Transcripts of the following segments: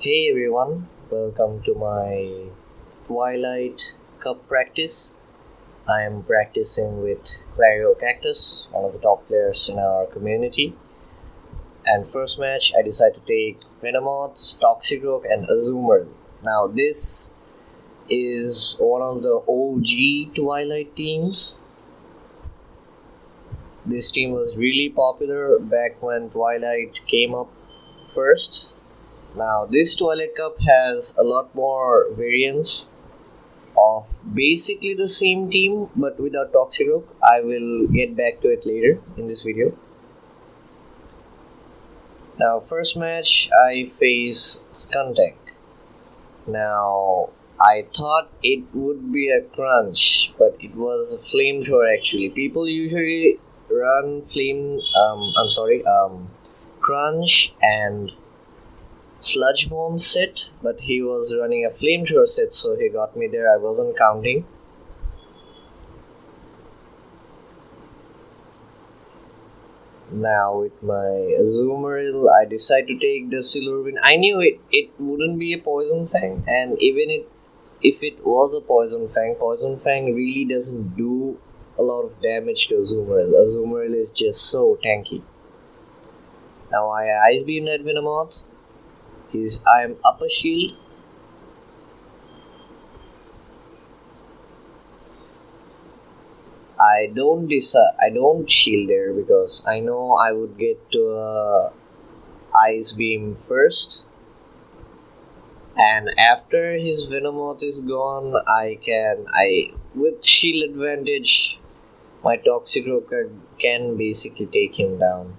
Hey everyone, welcome to my Twilight Cup Practice. I am practicing with Clario Cactus, one of the top players in our community. And first match, I decided to take Venomoth, Toxicroak, and Azumarill. Now, this is one of the OG Twilight teams. This team was really popular back when Twilight came up first. Now, this Twilight Cup has a lot more variants of basically the same team but without Toxicroak. I will get back to it later in this video. Now, first match I face Skuntank. Now, I thought it would be a crunch, but it was a flamethrower actually. People usually run crunch and sludge bomb set, but he was running a flamethrower set, so he got me there. I wasn't counting. Now with my Azumarill, I decided to take the Silverwind. I knew it wouldn't be a Poison Fang, and if it was a Poison Fang really doesn't do a lot of damage to Azumarill. Azumarill is just so tanky. Now I Ice Beam that Venomoth. I am upper shield. I don't shield there because I know I would get to a Ice Beam first, and after his Venomoth is gone, I with shield advantage, my Toxicroak can basically take him down.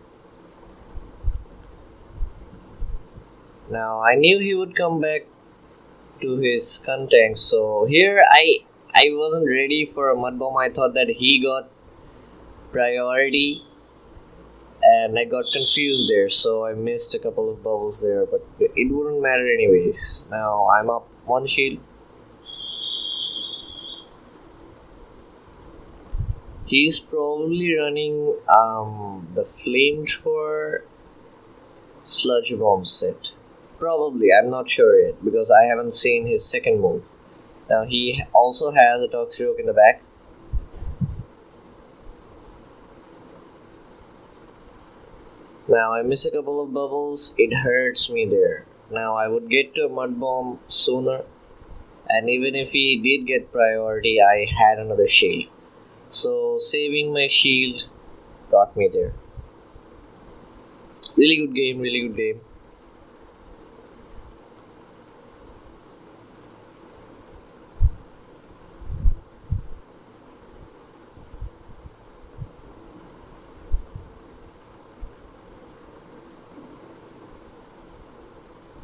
Now I knew he would come back to his Skuntank, so here I wasn't ready for a Mud Bomb. I thought that he got priority and I got confused there, so I missed a couple of bubbles there, but it wouldn't matter anyways. Now I'm up one shield. He's probably running the Flamethrower Sludge Bomb set. Probably, I'm not sure yet because I haven't seen his second move. Now he also has a Toxicroak in the back. Now I miss a couple of bubbles, it hurts me there. Now I would get to a Mud Bomb sooner, and even if he did get priority, I had another shield. So saving my shield got me there. Really good game, really good game.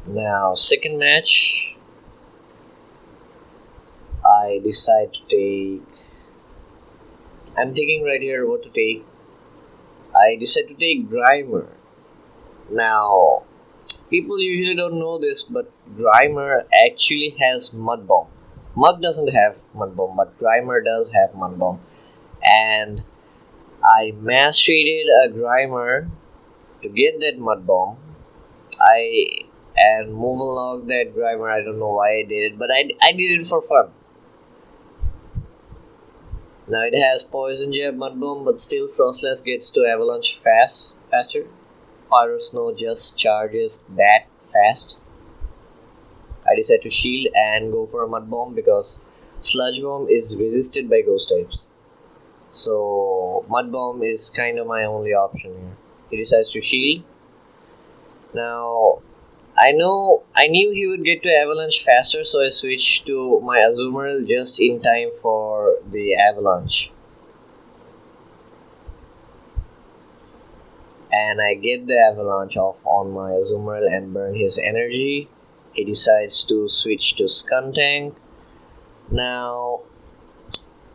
Now, second match, I decide to take. I'm thinking right here what to take. I decide to take Grimer. Now, people usually don't know this, but Grimer actually has Mud Bomb. Mud doesn't have Mud Bomb, but Grimer does have Mud Bomb. And I mass traded a Grimer to get that Mud Bomb. And move along that Grimer. I don't know why I did it, but I did it for fun. Now it has Poison Jab, Mud Bomb, but still Frostless gets to Avalanche faster. Pyro Snow just charges that fast. I decide to shield and go for a Mud Bomb because Sludge Bomb is resisted by Ghost types. So Mud Bomb is kind of my only option here. He decides to shield. Now I knew he would get to Avalanche faster, so I switched to my Azumarill just in time for the Avalanche. And I get the Avalanche off on my Azumarill and burn his energy. He decides to switch to Skuntank. Now,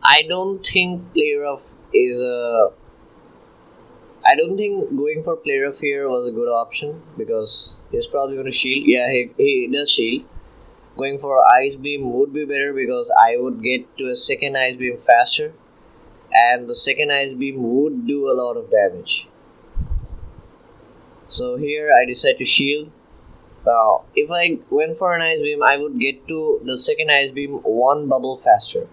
I don't think going for Play Rough here was a good option because he's probably going to shield. Yeah, he does shield. Going for Ice Beam would be better because I would get to a second Ice Beam faster, and the second Ice Beam would do a lot of damage. So here I decide to shield. Now, if I went for an ice beam, I would get to the second ice beam one bubble faster.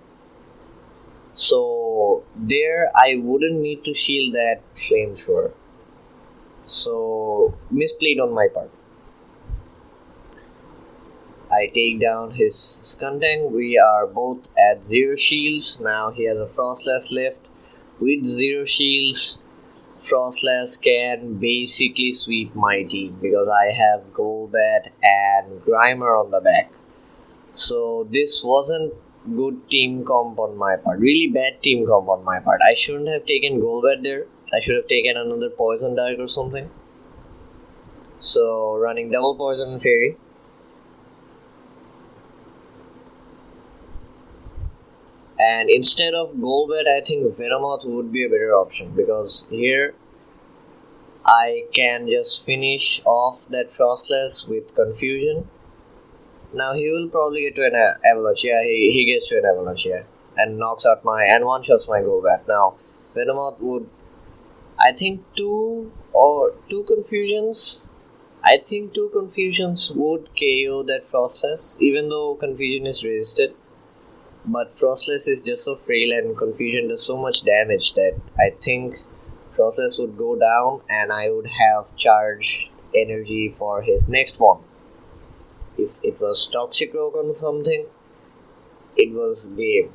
So there, I wouldn't need to shield that flamethrower. So misplayed on my part. I take down his Skuntank. We are both at 0 shields. Now he has a Frostless left. With 0 shields, Frostless can basically sweep my team because I have Golbat and Grimer on the back. So this wasn't good team comp on my part. Really bad team comp on my part. I shouldn't have taken Golbat there. I should have taken another Poison Dart or something. So running double Poison and Fairy. And instead of Golbat, I think Venomoth would be a better option because here I can just finish off that Frostless with Confusion. Now he will probably get to an Avalanche. Yeah, he gets to an Avalanche, yeah. And knocks out and one-shots my Golbat. Now Venomoth would, I think two Confusions. I think 2 Confusions would KO that Frostless, even though Confusion is resisted. But Frostless is just so frail and Confusion does so much damage that I think Frostless would go down and I would have charge energy for his next one. If it was Toxic Rock on something, it was game.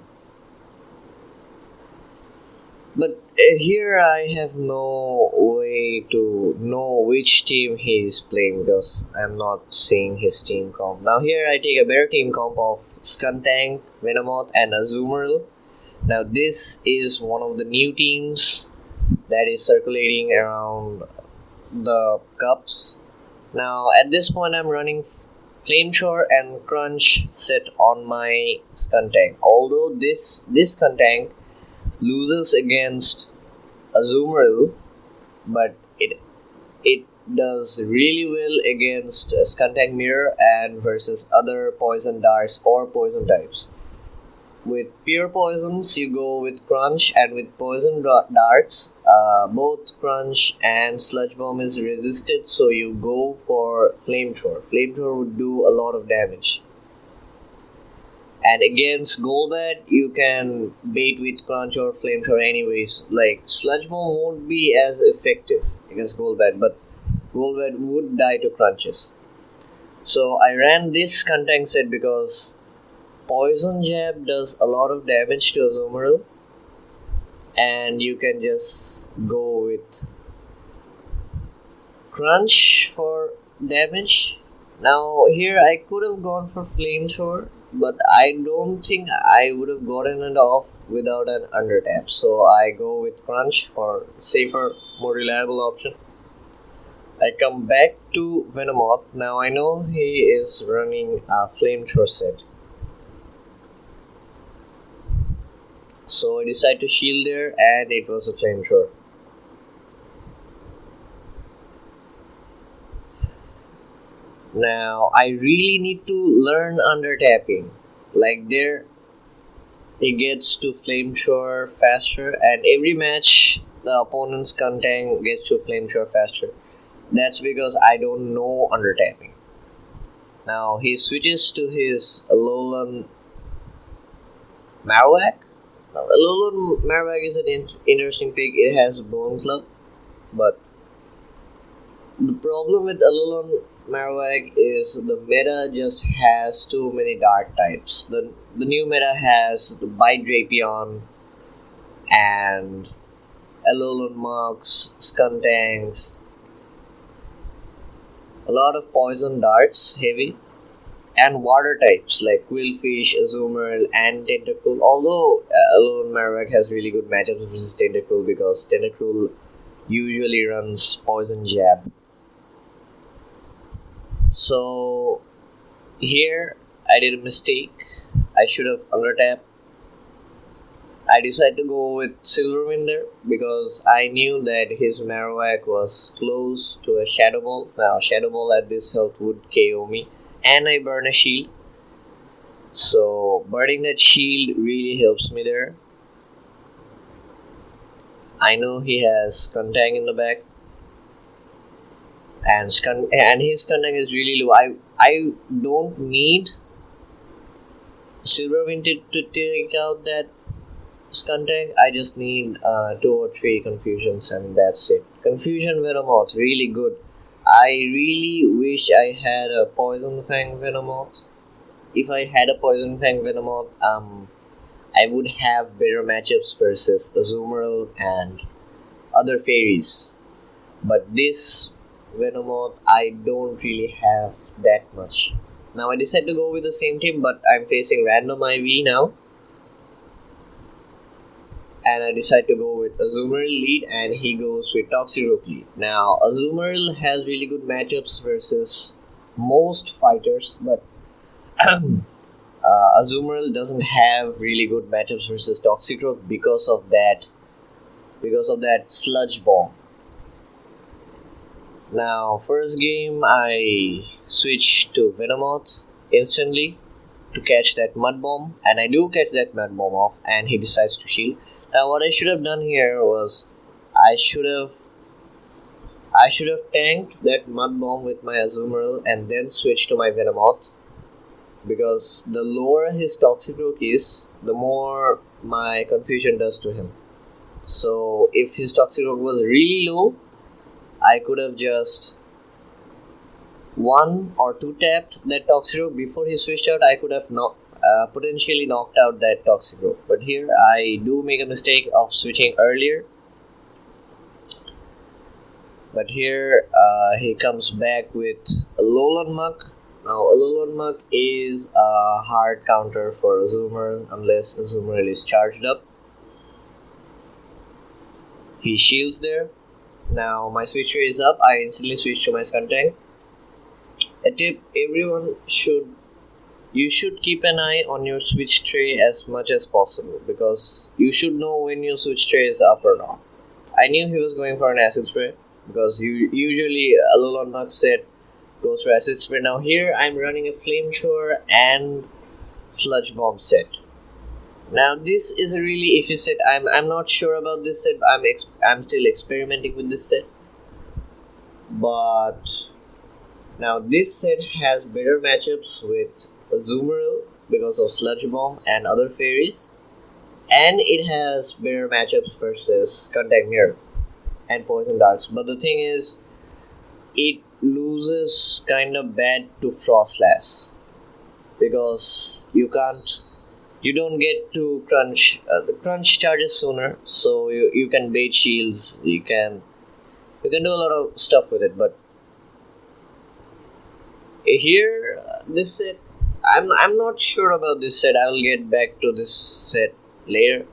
But here I have no way to know which team he is playing because I'm not seeing his team comp. Now here I take a better team comp of Skuntank, Venomoth and Azumarill. Now this is one of the new teams that is circulating around the cups. Now at this point I'm running Flamethrower and Crunch set on my Skuntank. Although this Skuntank loses against Azumarill, but it does really well against Skuntank Mirror and versus other Poison Darts or Poison types. With pure poisons, you go with Crunch, and with Poison Darts, both Crunch and Sludge Bomb is resisted, so you go for Flamethrower. Flamethrower would do a lot of damage. And against Golbat, you can bait with Crunch or Flamethrower anyways. Like, Sludge Bomb won't be as effective against Golbat, but Golbat would die to Crunches. So I ran this Skuntank set because Poison Jab does a lot of damage to Azumarill. And you can just go with Crunch for damage. Now here I could have gone for Flamethrower, but I don't think I would have gotten it off without an undertap. So I go with Crunch for safer, more reliable option. I come back to Venomoth. Now I know he is running a Flamethrower set. So I decide to shield there and it was a Flamethrower. Now I really need to learn under tapping. Like there, he gets to Flamethrower faster, and every match the opponent's Skuntank gets to Flamethrower faster. That's because I don't know under tapping. Now he switches to his Alolan Marowak. Now Alolan Marowak is an interesting pick. It has Bone Club, but the problem with Alolan Marowak is the meta just has too many dark types. The new meta has the Bite Drapion and Alolan Mugs, Skuntanks, a lot of poison darts, heavy, and water types like Quillfish, Azumarill, and Tentacruel. Although Alolan Marowak has really good matchups versus Tentacruel because Tentacruel usually runs Poison Jab. So here I did a mistake. I should have undertapped. I decided to go with Silverwind there because I knew that his Marowak was close to a Shadow Ball. Now Shadow Ball at this health would KO me, and I burn a shield. So burning that shield really helps me there. I know he has Skuntank in the back. and his contact is really low. I don't need Silver Vintage to take out that contact. I just need 2 or 3 confusions and that's it. Confusion Venomoth, really good. I really wish I had a Poison Fang Venomoth. If I had a Poison Fang Venomoth, I would have better matchups versus Azumarill and other fairies. But this Venomoth, I don't really have that much. Now I decided to go with the same team, but I'm facing random IV now. And I decide to go with Azumarill lead and he goes with Toxicroak lead. Now Azumarill has really good matchups versus most fighters, but Azumarill doesn't have really good matchups versus Toxicroak because of that Sludge Bomb. Now first game I switch to Venomoth instantly to catch that Mud Bomb, and I do catch that Mud Bomb off and he decides to shield. Now what I should have done here was I should have tanked that Mud Bomb with my Azumarill and then switched to my Venomoth, because the lower his Toxicroak is, the more my confusion does to him. So if his Toxicroak was really low, I could have just 1 or 2 tapped that Toxicroak before he switched out. I could have potentially knocked out that Toxicroak. But here I do make a mistake of switching earlier. But here he comes back with Alolan Muck. Now Alolan Muck is a hard counter for Azumarill unless Azumarill is charged up. He shields there. Now my switch tray is up. I instantly switch to my Skuntank. A tip: you should keep an eye on your switch tray as much as possible, because you should know when your switch tray is up or not. I knew he was going for an acid spray because usually Alolan Muck set goes for acid spray. Now here I'm running a flame shower and sludge bomb set. Now this is a really iffy set. I'm not sure about this set. I'm still experimenting with this set. But now this set has better matchups with Azumarill because of Sludge Bomb and other fairies, and it has better matchups versus Contact Mirror and Poison Darks. But the thing is, it loses kind of bad to Frostlass because you don't get to crunch the crunch charges sooner, so you can bait shields, you can do a lot of stuff with it. But here this set, I'm not sure about this set. I will get back to this set later.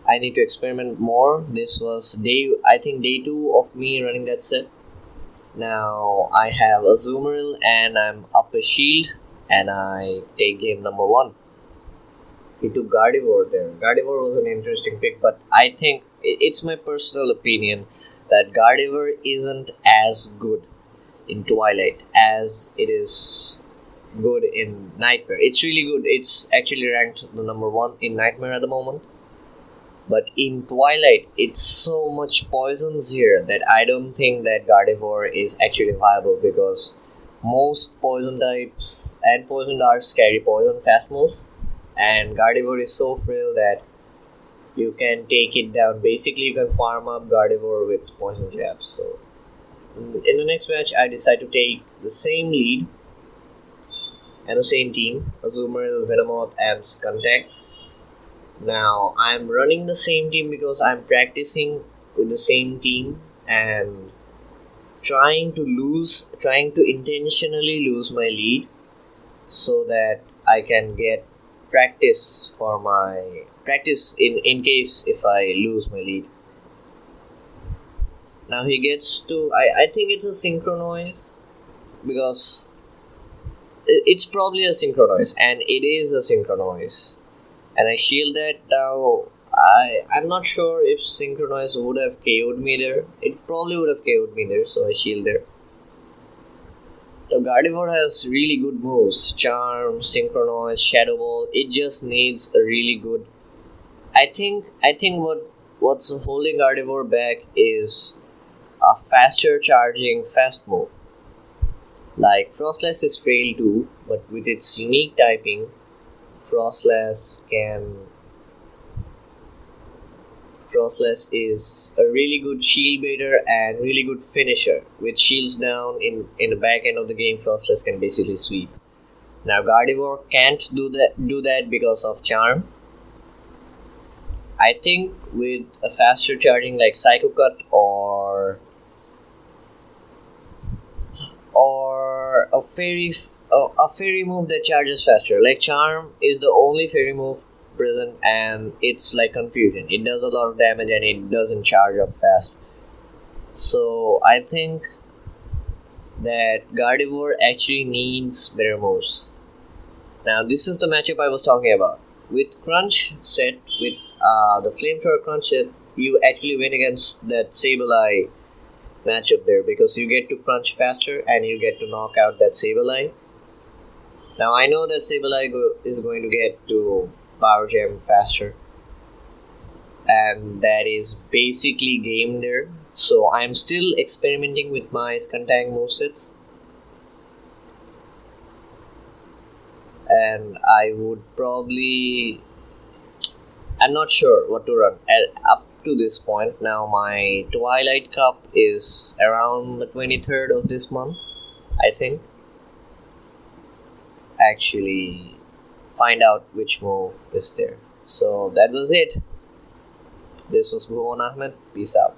I need to experiment more. This was day 2 of me running that set. Now I have Azumarill and I'm up a shield and I take game number 1. He took Gardevoir there. Gardevoir was an interesting pick, but I think it's my personal opinion that Gardevoir isn't as good in Twilight as it is good in Nightmare. It's really good. It's actually ranked the number 1 in Nightmare at the moment. But in Twilight, it's so much poisons here that I don't think that Gardevoir is actually viable, because most poison types and poison darts carry poison fast moves, and Gardevoir is so frail that you can take it down. Basically, you can farm up Gardevoir with poison jabs. So in the next match, I decide to take the same lead and the same team, Azumarill, Venomoth and Skuntank. Now I'm running the same team because I'm practicing with the same team and trying to intentionally lose my lead so that I can get practice in case if I lose my lead. Now he gets to, I think it's a Synchronoise, because it's probably a Synchronoise, and it is a Synchronoise. And I shield that. Now I'm not sure if Synchronoise would have KO'd me there. It probably would have KO'd me there, so I shield there. The Gardevoir has really good moves: Charm, Synchronoise, Shadow Ball. It just needs a really good. I think what's holding Gardevoir back is a faster charging fast move. Like Frostless is frail too, but with its unique typing, Frostless is a really good shield baiter and really good finisher. With shields down in the back end of the game, Frostless can basically sweep. Now Gardevoir can't do that because of Charm. I think with a faster charging like Psycho Cut or a fairy move that charges faster. Like Charm is the only fairy move present, and it's like Confusion. It does a lot of damage and it doesn't charge up fast. So I think that Gardevoir actually needs better moves. Now this is the matchup I was talking about. With Crunch set, with the Flamethrower Crunch set, you actually win against that Sableye matchup there because you get to crunch faster and you get to knock out that Sableye. Now I know that Sableye is going to get to Power Gem faster, and that is basically game there. So I'm still experimenting with my Skuntank movesets, and I'm not sure what to run up to this point. Now my Twilight Cup is around the 23rd of this month, I think. Actually find out which move is there. So that was it. This was Bhuvan Ahmed. Peace out.